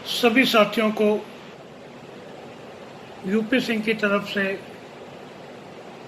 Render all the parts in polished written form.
सभी साथियों को यूपी सिंह की तरफ से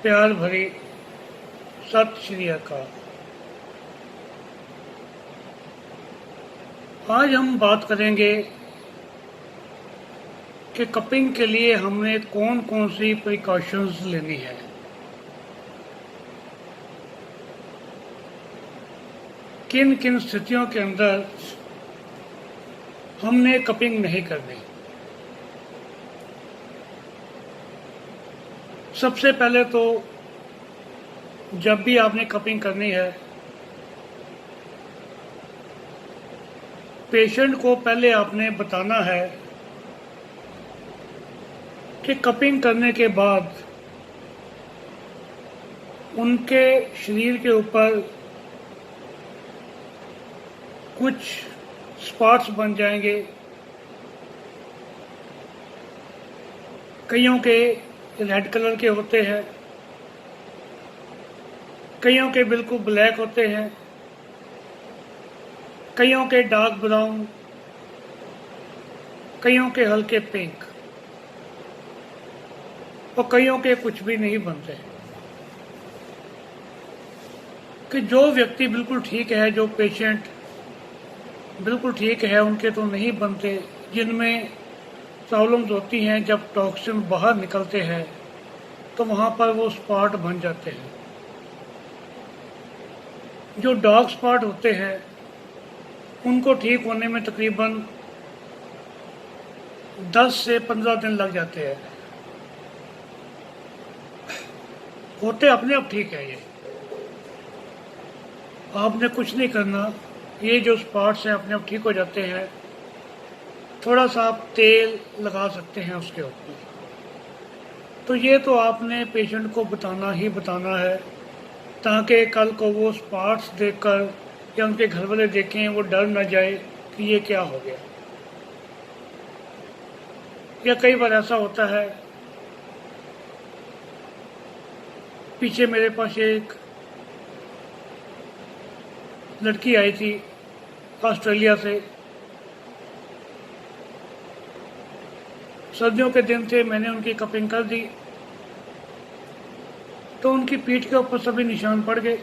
प्यार भरी सत श्री अकाल। आज हम बात करेंगे कि कपिंग के लिए हमने कौन कौन सी प्रिकॉशंस लेनी है। किन किन स्थितियों के अंदर हमने कपिंग नहीं करनी। सबसे पहले तो जब भी आपने कपिंग करनी है, पेशेंट को पहले आपने बताना है कि कपिंग करने के बाद उनके शरीर के ऊपर कुछ स्पॉट्स बन जाएंगे। कईयों के रेड कलर के होते हैं, कईयों के बिल्कुल ब्लैक होते हैं, कईयों के डार्क ब्राउन, कईयों के हल्के पिंक और कईयों के कुछ भी नहीं बनते। कि जो व्यक्ति बिल्कुल ठीक है, जो पेशेंट बिल्कुल ठीक है, उनके तो नहीं बनते। जिनमें प्रॉब्लम्स होती हैं, जब टॉक्सिन बाहर निकलते हैं तो वहाँ पर वो स्पॉट बन जाते हैं। जो डार्क स्पॉट होते हैं उनको ठीक होने में तकरीबन 10 से 15 दिन लग जाते हैं। होते अपने आप ठीक है, ये आपने कुछ नहीं करना। ये जो स्पॉट्स हैं अपने आप ठीक हो जाते हैं। थोड़ा सा आप तेल लगा सकते हैं उसके ऊपर। तो ये तो आपने पेशेंट को बताना ही बताना है, ताकि कल को वो स्पॉट्स देखकर या उनके घर वाले देखें, वो डर ना जाए कि ये क्या हो गया। या कई बार ऐसा होता है, पीछे मेरे पास एक लड़की आई थी ऑस्ट्रेलिया से। सर्दियों के दिन थे, मैंने उनकी कपिंग कर दी तो उनकी पीठ के ऊपर सभी निशान पड़ गए।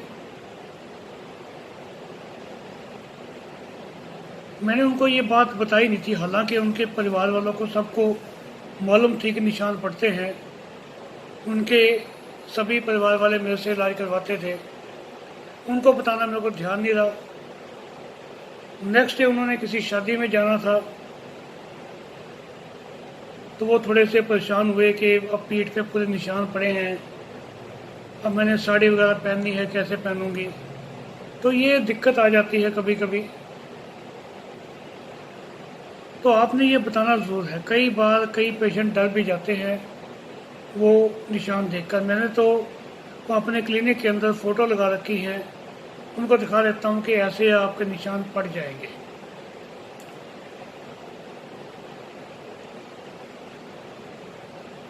मैंने उनको ये बात बताई नहीं थी, हालांकि उनके परिवार वालों को सबको मालूम थी कि निशान पड़ते हैं। उनके सभी परिवार वाले मेरे से इलाज करवाते थे, उनको बताना मेरे को ध्यान नहीं रहा। नेक्स्ट डे उन्होंने किसी शादी में जाना था, तो वो थोड़े से परेशान हुए कि अब पीठ पे पूरे निशान पड़े हैं, अब मैंने साड़ी वगैरह पहननी है, कैसे पहनूंगी। तो ये दिक्कत आ जाती है कभी कभी। तो आपने ये बताना ज़रूर है। कई बार कई पेशेंट डर भी जाते हैं वो निशान देखकर। मैंने तो अपने क्लिनिक के अंदर फ़ोटो लगा रखी है, उनको दिखा देता हूँ कि ऐसे आपके निशान पड़ जाएंगे।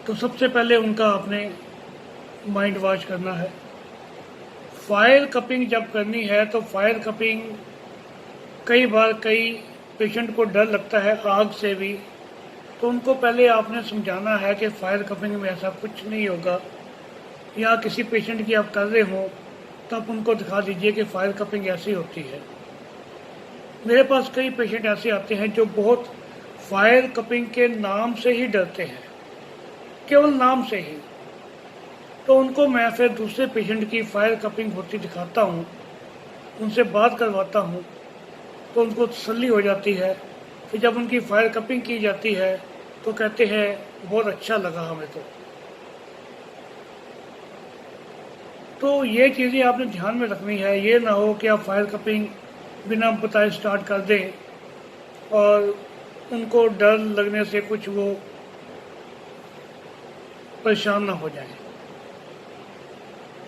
तो सबसे पहले उनका आपने माइंड वॉश करना है। फायर कपिंग जब करनी है तो फायर कपिंग कई बार कई पेशेंट को डर लगता है आग से भी, तो उनको पहले आपने समझाना है कि फायर कपिंग में ऐसा कुछ नहीं होगा। या किसी पेशेंट की आप कर रहे हो तो आप उनको दिखा दीजिए कि फायर कपिंग ऐसी होती है। मेरे पास कई पेशेंट ऐसे आते हैं जो बहुत फायर कपिंग के नाम से ही डरते हैं, केवल नाम से ही। तो उनको मैं फिर दूसरे पेशेंट की फायर कपिंग होती दिखाता हूँ, उनसे बात करवाता हूँ, तो उनको तसल्ली हो जाती है। फिर जब उनकी फायर कपिंग की जाती है तो कहते हैं बहुत अच्छा लगा हमें। तो ये चीज़ें आपने ध्यान में रखनी है। ये ना हो कि आप फायर कपिंग बिना बताए स्टार्ट कर दें और उनको डर लगने से कुछ वो परेशान ना हो जाए।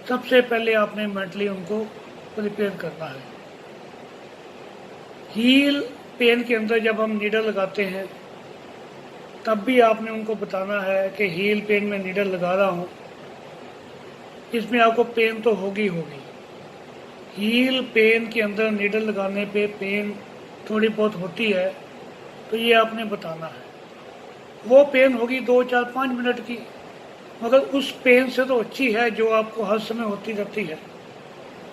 सबसे पहले आपने मेंटली उनको प्रिपेयर करना है। हील पेन के अंदर जब हम नीडल लगाते हैं तब भी आपने उनको बताना है कि हील पेन में नीडल लगा रहा हूँ, इसमें आपको पेन तो होगी होगी। हील पेन के अंदर नीडल लगाने पे पेन थोड़ी बहुत होती है, तो ये आपने बताना है। वो पेन होगी 2 4 5 मिनट की, मगर उस पेन से तो अच्छी है जो आपको हर समय होती रहती है।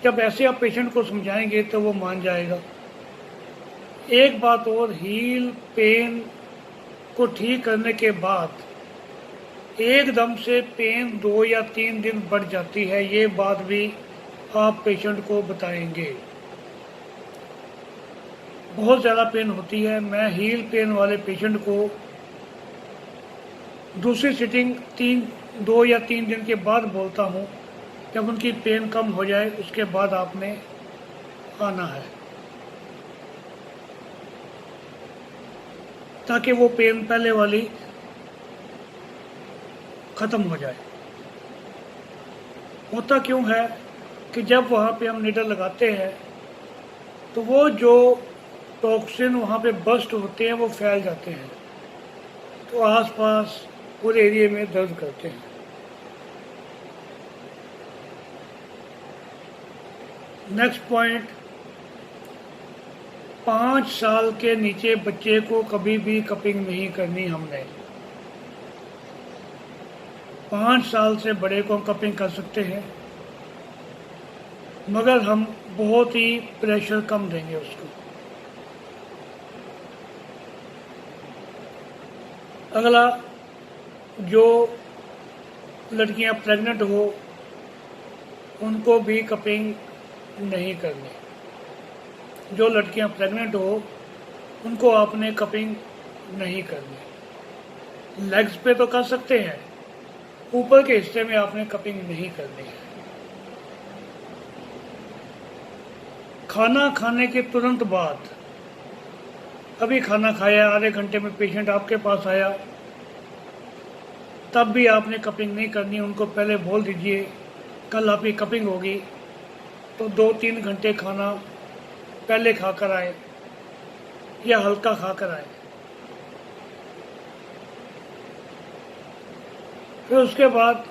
जब ऐसे आप पेशेंट को समझाएंगे तो वो मान जाएगा। एक बात और, हील पेन को ठीक करने के बाद एकदम से पेन 2 या 3 दिन बढ़ जाती है, ये बात भी आप पेशेंट को बताएंगे। बहुत ज़्यादा पेन होती है, मैं हील पेन वाले पेशेंट को दूसरी सिटिंग 2 या 3 दिन के बाद बोलता हूँ। जब उनकी पेन कम हो जाए उसके बाद आपने आना है, ताकि वो पेन पहले वाली ख़त्म हो जाए। होता क्यों है कि जब वहाँ पे हम नीडल लगाते हैं तो वो जो टॉक्सिन वहाँ पे बस्ट होते हैं वो फैल जाते हैं, तो आसपास पूरे एरिया में दर्द करते हैं। नेक्स्ट पॉइंट, 5 साल के नीचे बच्चे को कभी भी कपिंग नहीं करनी हमने। 5 साल से बड़े को कपिंग कर सकते हैं, मगर हम बहुत ही प्रेशर कम देंगे उसको। अगला, जो लड़कियां प्रेग्नेंट हो उनको भी कपिंग नहीं करनी। जो लड़कियां प्रेग्नेंट हो उनको आपने कपिंग नहीं करनी। लेग्स पे तो कर सकते हैं, ऊपर के हिस्से में आपने कपिंग नहीं करनी है। खाना खाने के तुरंत बाद, अभी खाना खाया, आधे घंटे में पेशेंट आपके पास आया, तब भी आपने कपिंग नहीं करनी। उनको पहले बोल दीजिए कल आपकी कपिंग होगी, तो 2 3 घंटे खाना पहले खाकर आए या हल्का खाकर आए। फिर उसके बाद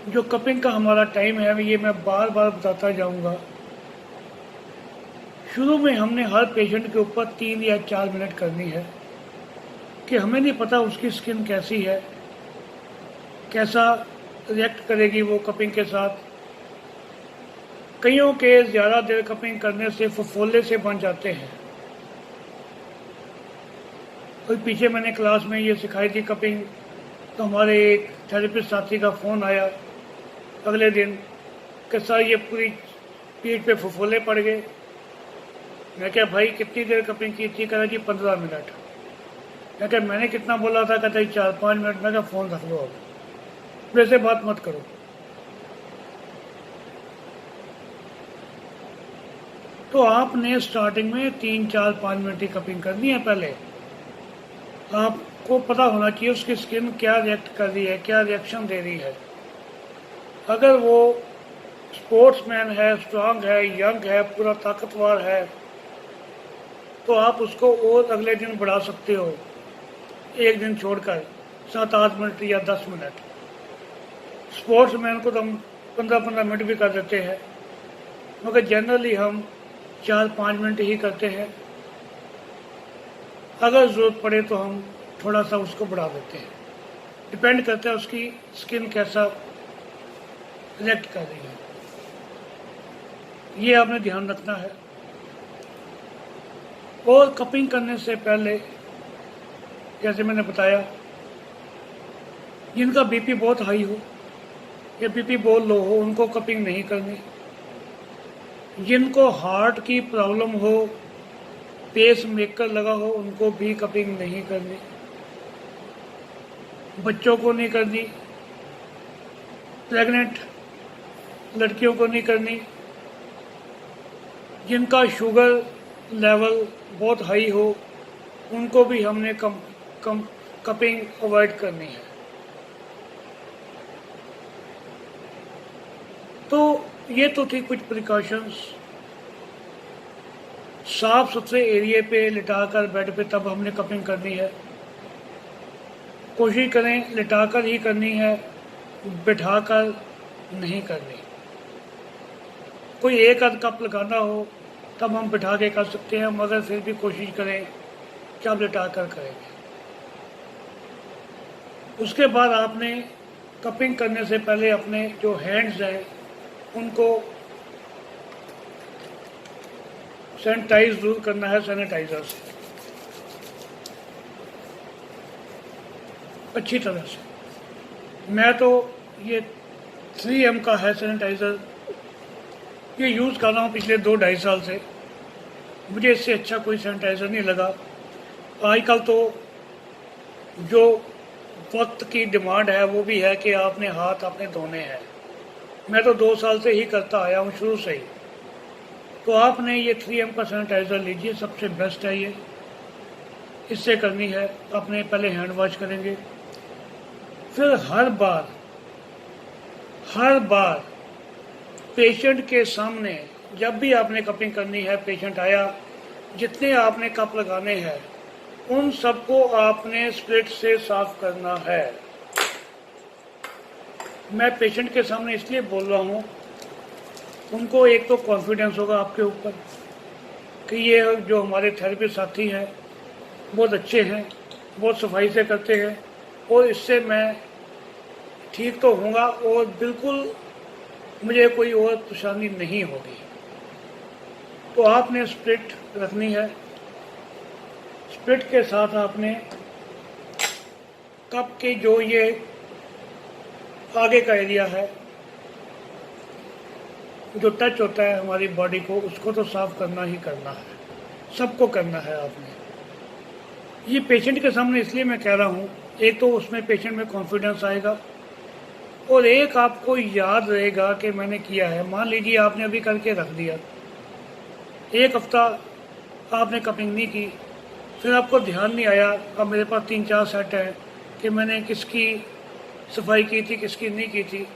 जो कपिंग का हमारा टाइम है, ये मैं बार बार बताता जाऊंगा। शुरू में हमने हर पेशेंट के ऊपर 3 या 4 मिनट करनी है, कि हमें नहीं पता उसकी स्किन कैसी है, कैसा रिएक्ट करेगी वो कपिंग के साथ। कईयों के ज़्यादा देर कपिंग करने से फफोले से बन जाते हैं। और पीछे मैंने क्लास में ये सिखाई थी कपिंग, तो हमारे एक थेरेपिस्ट साथी का फ़ोन आया अगले दिन कि सर ये पूरी पीठ पे फफोले पड़ गए। मैं क्या भाई कितनी देर कपिंग की थी? कहा जी 15 मिनट। मैं क्या मैंने कितना बोला था? कहता 4 5 मिनट। मैं क्या फ़ोन रख लो, अब वैसे बात मत करो। तो आपने स्टार्टिंग में 3 4 5 मिनट की कपिंग करनी है। पहले आपको पता होना चाहिए उसकी स्किन क्या रिएक्ट कर रही है, क्या रिएक्शन दे रही है। अगर वो स्पोर्ट्समैन है, स्ट्रांग है, यंग है, पूरा ताकतवर है, तो आप उसको और अगले दिन बढ़ा सकते हो, एक दिन छोड़कर 7 8 मिनट या 10 मिनट। स्पोर्ट्समैन को तो हम 15 मिनट भी कर देते हैं, मगर जनरली हम 4 5 मिनट ही करते हैं। अगर ज़रूरत पड़े तो हम थोड़ा सा उसको बढ़ा देते हैं, डिपेंड करता है उसकी स्किन कैसा रिएक्ट कर रही है। ये आपने ध्यान रखना है। और कपिंग करने से पहले, जैसे मैंने बताया, जिनका बीपी बहुत हाई हो या बीपी बहुत लो हो उनको कपिंग नहीं करनी। जिनको हार्ट की प्रॉब्लम हो, पेस मेकर लगा हो, उनको भी कपिंग नहीं करनी। बच्चों को नहीं करनी, प्रेग्नेंट लड़कियों को नहीं करनी, जिनका शुगर लेवल बहुत हाई हो उनको भी हमने कपिंग अवॉइड करनी है। तो ये तो थी कुछ प्रिकॉशंस। साफ सुथरे एरिया पे लिटाकर बेड पे तब हमने कपिंग करनी है। कोशिश करें लिटाकर ही करनी है, बिठाकर नहीं करनी। कोई एक आध कप लगाना हो तब हम बिठा के कर सकते हैं, मगर फिर भी कोशिश करें चुपचाप लिटा कर करेंगे। उसके बाद आपने कपिंग करने से पहले अपने जो हैंड्स हैं उनको सैनिटाइज जरूर करना है सैनिटाइजर से अच्छी तरह से। मैं तो ये 3M का है सैनिटाइज़र, ये यूज़ कर रहा हूँ पिछले 2-2.5 साल से। मुझे इससे अच्छा कोई सैनिटाइज़र नहीं लगा। आजकल तो जो वक्त की डिमांड है वो भी है कि आपने हाथ अपने धोने हैं। मैं तो 2 साल से ही करता आया हूँ, शुरू से ही। तो आपने ये 3M का सैनिटाइज़र लीजिए, सबसे बेस्ट है ये। इससे करनी है, अपने पहले हैंड वॉश करेंगे, फिर हर बार पेशेंट के सामने जब भी आपने कपिंग करनी है, पेशेंट आया, जितने आपने कप लगाने हैं उन सबको आपने स्प्रिट से साफ करना है। मैं पेशेंट के सामने इसलिए बोल रहा हूँ, उनको एक तो कॉन्फिडेंस होगा आपके ऊपर कि ये जो हमारे थेरेपी साथी हैं बहुत अच्छे हैं, बहुत सफाई से करते हैं और इससे मैं ठीक तो होऊंगा और बिल्कुल मुझे कोई और परेशानी नहीं होगी। तो आपने स्प्रिट रखनी है। स्प्रिट के साथ आपने कप के जो ये आगे का एरिया है जो टच होता है हमारी बॉडी को, उसको तो साफ करना ही करना है, सबको करना है आपने। ये पेशेंट के सामने इसलिए मैं कह रहा हूँ, एक तो उसमें पेशेंट में कॉन्फिडेंस आएगा और एक आपको याद रहेगा कि मैंने किया है। मान लीजिए आपने अभी करके रख दिया, एक हफ्ता आपने कपिंग नहीं की, फिर आपको ध्यान नहीं आया, अब मेरे पास 3-4 सेट हैं कि मैंने किसकी सफाई की थी किसकी नहीं की थी।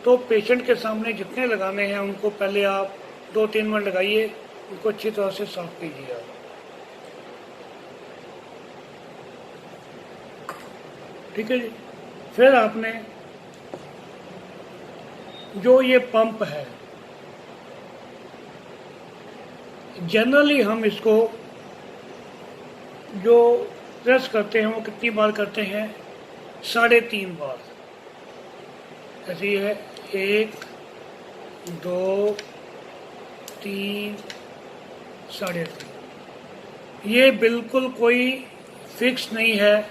तो पेशेंट के सामने जितने लगाने हैं उनको पहले आप 2-3 मिनट लगाइए, उनको अच्छी तरह से साफ कीजिए आप। ठीक है जी। फिर आपने जो ये पंप है, जनरली हम इसको जो प्रेस करते हैं वो कितनी बार करते हैं, 3.5 बार। ऐसे ही है, 1 2 3 3.5। ये बिल्कुल कोई फिक्स नहीं है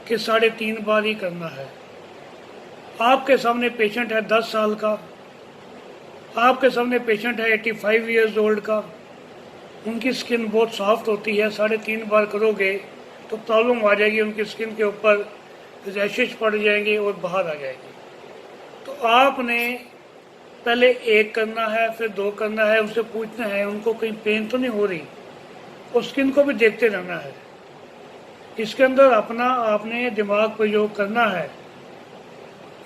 कि 3.5 बार ही करना है। आपके सामने पेशेंट है 10 साल का, आपके सामने पेशेंट है 85 ईयर्स ओल्ड का, उनकी स्किन बहुत सॉफ्ट होती है, 3.5 बार करोगे तो प्रॉब्लम आ जाएगी, उनकी स्किन के ऊपर रैशेज पड़ जाएंगे और बाहर आ जाएगी। तो आपने पहले 1 करना है, फिर 2 करना है, उनसे पूछना है उनको कहीं पेन तो नहीं हो रही, और स्किन को भी देखते रहना है। इसके अंदर अपना आपने दिमाग प्रयोग करना है।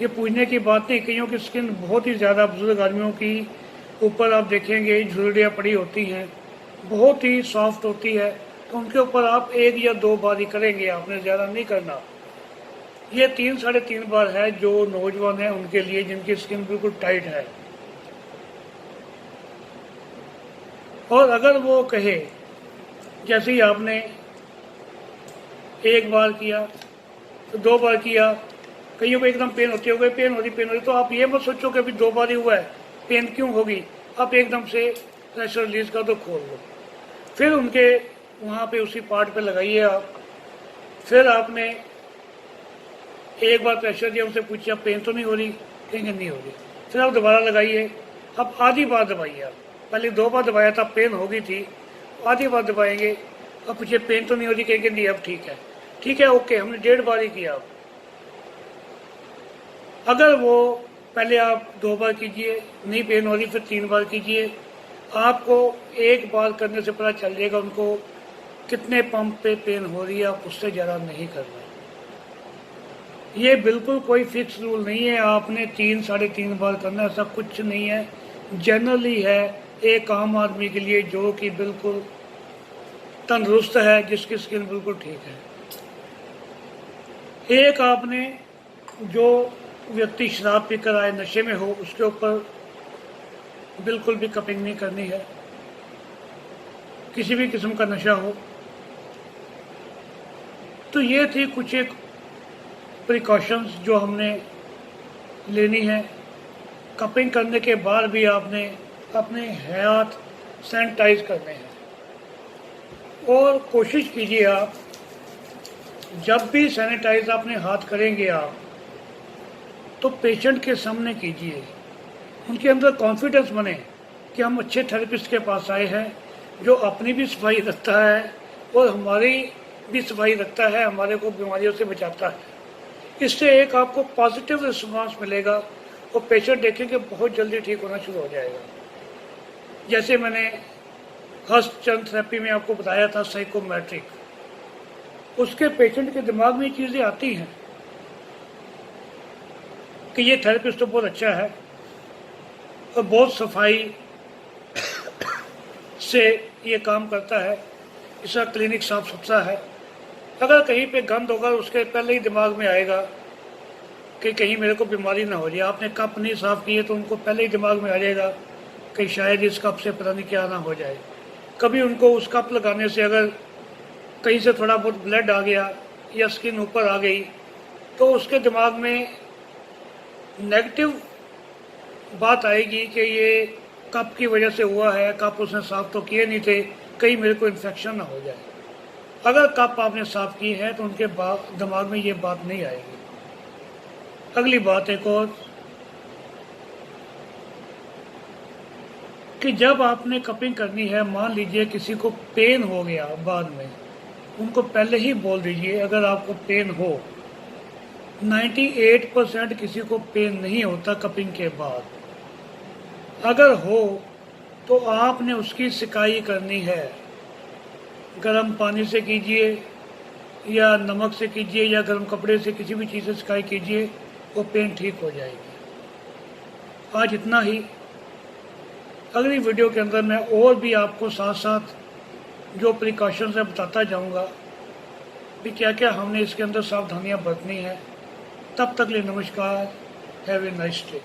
ये पूछने की बात नहीं, कईयों की स्किन बहुत ही ज़्यादा, बुजुर्ग आदमियों की ऊपर आप देखेंगे झुर्रियाँ पड़ी होती हैं, बहुत ही सॉफ्ट होती है, तो उनके ऊपर आप 1 या 2 बार ही करेंगे, आपने ज़्यादा नहीं करना। ये 3-3.5 बार है जो नौजवान हैं उनके लिए, जिनकी स्किन बिल्कुल टाइट है। और अगर वो कहे, जैसे ही आपने 1 बार किया तो 2 बार किया, कईयों को एकदम पेन होती होगी, पेन हो रही, तो आप ये मत सोचो कि अभी 2 बार ही हुआ है, पेन क्यों होगी। आप एकदम से प्रेशर रिलीज कर दो, खोल दो, फिर उनके वहाँ पे उसी पार्ट पे लगाइए आप। फिर आपने 1 बार प्रेशर दिया, उनसे पूछिए पेन तो नहीं हो रही, कहेंगे नहीं हो रही, फिर आप दोबारा लगाइए। अब आधी बार दबाइए आप, पहले 2 बार दबाया था, पेन हो गई थी, आधी बार दबाएंगे, अब पूछिए पेन तो नहीं हो रही, कहेंगे नहीं अब ठीक है ओके, हमने 1.5 बार ही किया। अगर वो पहले आप 2 बार कीजिए, नहीं पेन हो रही, फिर 3 बार कीजिए, आपको 1 बार करने से पता चल जाएगा उनको कितने पंप पे पेन हो रही है, आप उससे ज़्यादा नहीं करना। ये बिल्कुल कोई फिक्स रूल नहीं है आपने 3-3.5 बार करना, ऐसा कुछ नहीं है। जनरली है एक आम आदमी के लिए जो कि बिल्कुल तंदुरुस्त है, जिसकी स्किन बिल्कुल ठीक है। एक आपने जो व्यक्ति शराब पीकर आए, नशे में हो, उसके ऊपर बिल्कुल भी कपिंग नहीं करनी है, किसी भी किस्म का नशा हो। तो ये थी कुछ एक प्रिकॉशंस जो हमने लेनी है। कपिंग करने के बाद भी आपने अपने हाथ सैनिटाइज करने हैं और कोशिश कीजिए आप जब भी सैनिटाइज अपने हाथ करेंगे आप तो पेशेंट के सामने कीजिए, उनके अंदर कॉन्फिडेंस बने कि हम अच्छे थेरेपिस्ट के पास आए हैं जो अपनी भी सफाई रखता है और हमारी भी सफाई रखता है, हमारे को बीमारियों से बचाता है। इससे एक आपको पॉजिटिव रिस्पॉन्स मिलेगा और पेशेंट देखेंगे बहुत जल्दी ठीक होना शुरू हो जाएगा। जैसे मैंने हस्तचरण थेरेपी में आपको बताया था साइकोमेट्रिक, उसके पेशेंट के दिमाग में ये चीज़ें आती हैं कि ये थेरेपिस्ट तो बहुत अच्छा है और बहुत सफाई से ये काम करता है, इसका क्लिनिक साफ सुथरा है। अगर कहीं पे गंद होगा उसके पहले ही दिमाग में आएगा कि कहीं मेरे को बीमारी ना हो जाए। आपने कप नहीं साफ़ किए तो उनको पहले ही दिमाग में आ जाएगा कि शायद इस कप से पता नहीं क्या ना हो जाए। कभी उनको उस कप लगाने से अगर कहीं से थोड़ा बहुत ब्लड आ गया या स्किन ऊपर आ गई तो उसके दिमाग में नेगेटिव बात आएगी कि ये कप की वजह से हुआ है, कप उसने साफ़ तो किए नहीं थे, कहीं मेरे को इन्फेक्शन ना हो जाए। अगर कप आपने साफ़ की है तो उनके दिमाग में ये बात नहीं आएगी। अगली बात एक और कि जब आपने कपिंग करनी है, मान लीजिए किसी को पेन हो गया बाद में, उनको पहले ही बोल दीजिए अगर आपको पेन हो। 98% किसी को पेन नहीं होता कपिंग के बाद। अगर हो तो आपने उसकी सिकाई करनी है, गर्म पानी से कीजिए या नमक से कीजिए या गर्म कपड़े से, किसी भी चीज़ से सिकाई कीजिए, वो पेन ठीक हो जाएगी। आज इतना ही। अगली वीडियो के अंदर मैं और भी आपको साथ साथ जो प्रिकॉशंस है बताता जाऊंगा कि क्या क्या हमने इसके अंदर सावधानियां बरतनी है। तब तक के लिए नमस्कार, हैव ए नाइस डे।